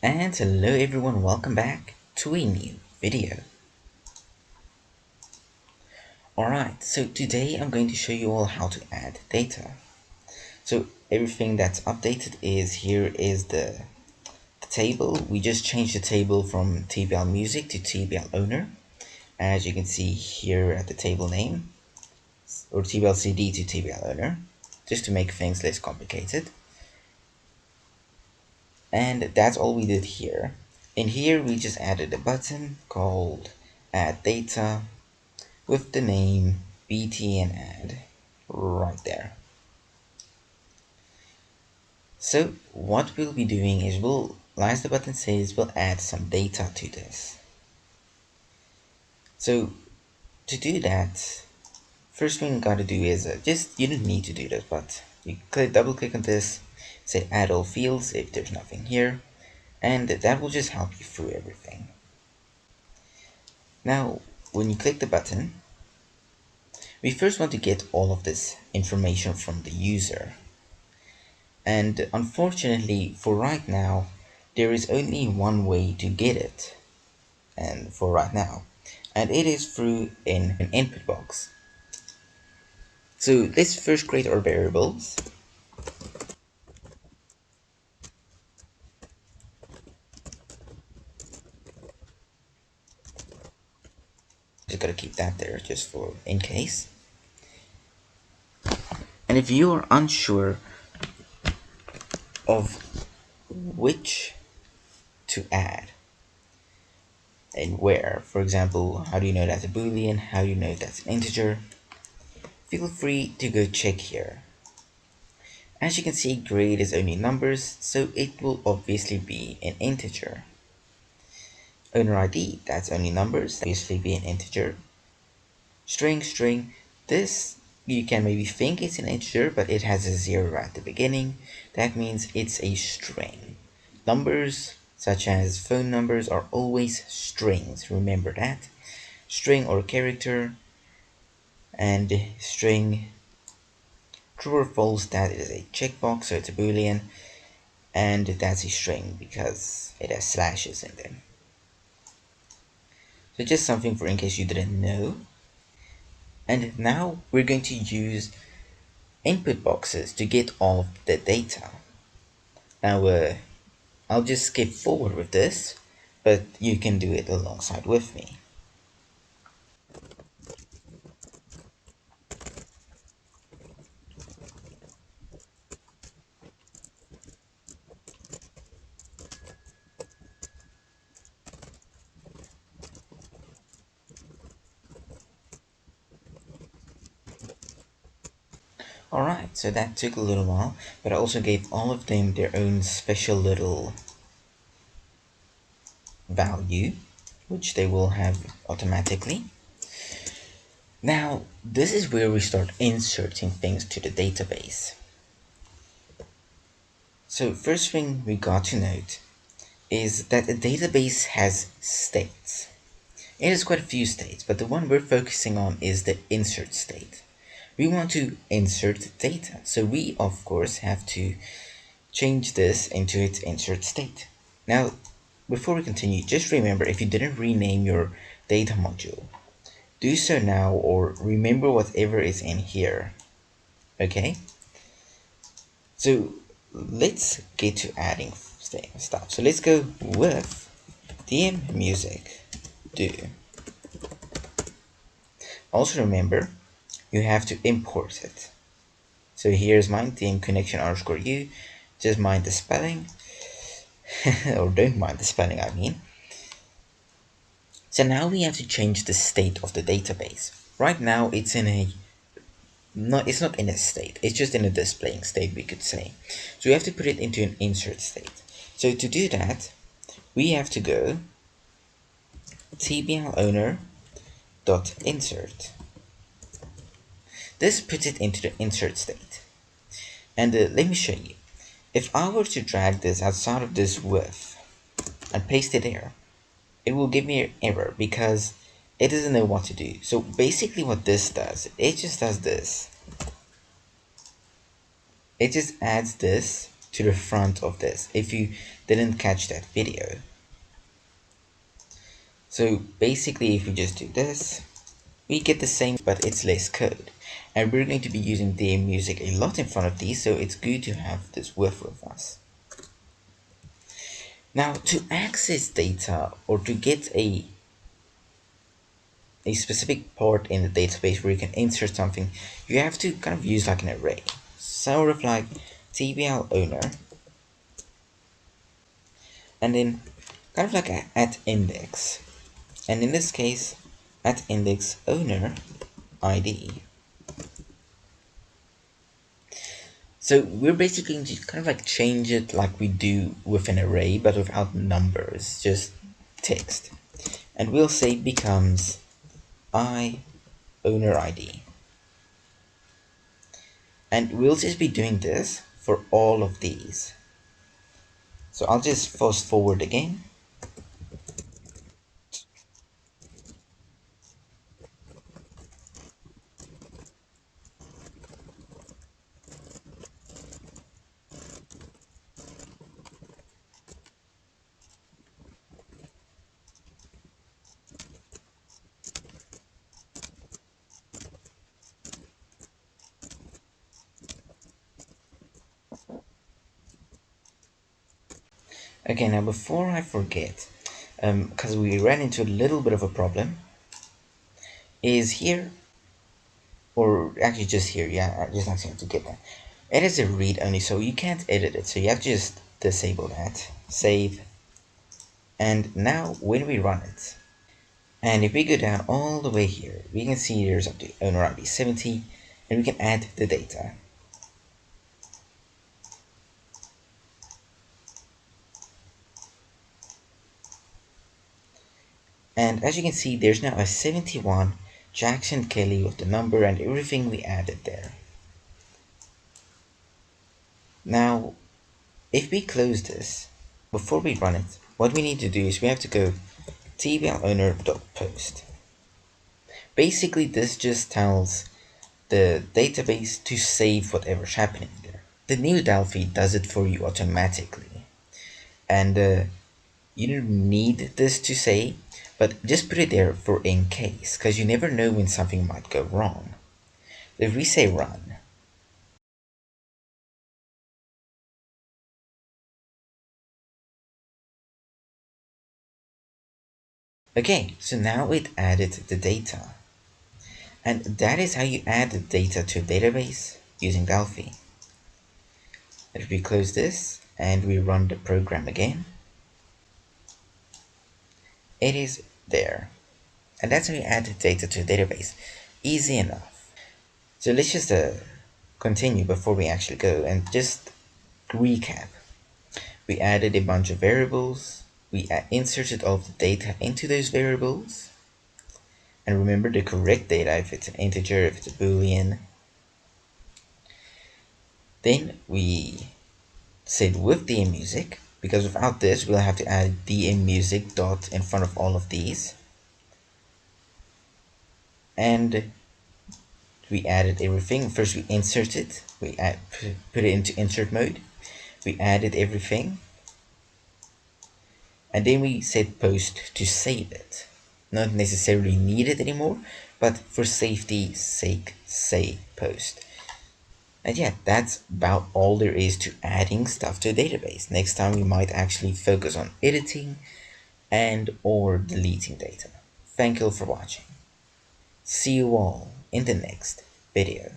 And hello everyone, welcome back to a new video. Alright, so today I'm going to show you all how to add data. So everything that's updated is here is the table. We just changed the table from TBL music to TBL owner. As you can see here at the table name, or TBL CD to TBL owner, just to make things less complicated. And that's all we did here. In here we just added a button called add data with the name BT and add right there. So what we'll be doing is as the button says, we'll add some data to this. So to do that, first thing you gotta do is you don't need to do this, but you double click on this, say add all fields if there's nothing here, and that will just help you through everything. Now, when you click the button, we first want to get all of this information from the user. And unfortunately, for right now, there is only one way to get it. And for right now, and it is through an input box. So let's first create our variables. Just gotta keep that there just for in case. And if you are unsure of which to add and where, for example, how do you know that's a boolean, how do you know that's an integer, feel free to go check here. As you can see, grade is only numbers, so it will obviously be an integer. Owner ID, that's only numbers, obviously be an integer. String, this you can maybe think it's an integer, but it has a 0 at the beginning. That means it's a string. Numbers, such as phone numbers, are always strings, remember that. String or character, and string true or false, that is a checkbox, so it's a boolean, and that's a string because it has slashes in them. So just something for in case you didn't know. And now we're going to use input boxes to get all of the data. Now I'll just skip forward with this, but you can do it alongside with me. Alright, so that took a little while, but I also gave all of them their own special little value, which they will have automatically. Now, this is where we start inserting things to the database. So first thing we got to note is that a database has states. It has quite a few states, but the one we're focusing on is the insert state. We want to insert data, so we of course have to change this into its insert state. Now, before we continue, just remember, if you didn't rename your data module, do so now, or remember whatever is in here. Okay, so let's get to adding stuff. So let's go with DM music do. Also remember, you have to import it. So here's mine, DM connection underscore u. Just mind the spelling, or don't mind the spelling, I mean. So now we have to change the state of the database. Right now it's in a it's not in a state, it's just in a displaying state, we could say. So we have to put it into an insert state. So to do that, we have to go tbl owner dot insert. This puts it into the insert state. And let me show you. If I were to drag this outside of this width and paste it there, it will give me an error because it doesn't know what to do. So basically what this does, it just does this. It just adds this to the front of this if you didn't catch that video. So basically, if we just do this, we get the same, but it's less code. And we're going to be using the music a lot in front of these, so it's good to have this with us. Now, to access data or to get a specific part in the database where you can insert something, you have to kind of use like an array. Sort of like TBL owner, and then kind of like at index. And in this case, at index owner ID. So we're basically going to kind of like change it like we do with an array, but without numbers, just text. And we'll say becomes owner ID. And we'll just be doing this for all of these. So I'll just fast forward again. Okay, now before I forget, because we ran into a little bit of a problem, is here, or actually just here, yeah, I just actually have to get that. It is a read only, so you can't edit it, so you have to just disable that, save, and now when we run it, and if we go down all the way here, we can see there's up to owner ID 70, and we can add the data. And as you can see, there's now a 71 Jackson Kelly with the number and everything we added there. Now, if we close this, before we run it, what we need to do is we have to go tblowner.post. Basically, this just tells the database to save whatever's happening there. The new Delphi does it for you automatically. And you don't need this to say, but just put it there for in case, because you never know when something might go wrong. If we say run, okay, so now it added the data. And that is how you add the data to a database using Delphi. If we close this and we run the program again, it is there. And that's how you add data to a database. Easy enough. So let's just continue before we actually go and just recap. We added a bunch of variables. We inserted all of the data into those variables. And remember the correct data if it's an integer, if it's a boolean. Then we said with DM music, because without this we'll have to add DM music dot in front of all of these. And we added everything. First we inserted, we put it into insert mode. We added everything. And then we said post to save it. Not necessarily needed anymore, but for safety's sake, say post. And yeah, that's about all there is to adding stuff to a database. Next time we might actually focus on editing and or deleting data. Thank you for watching. See you all in the next video.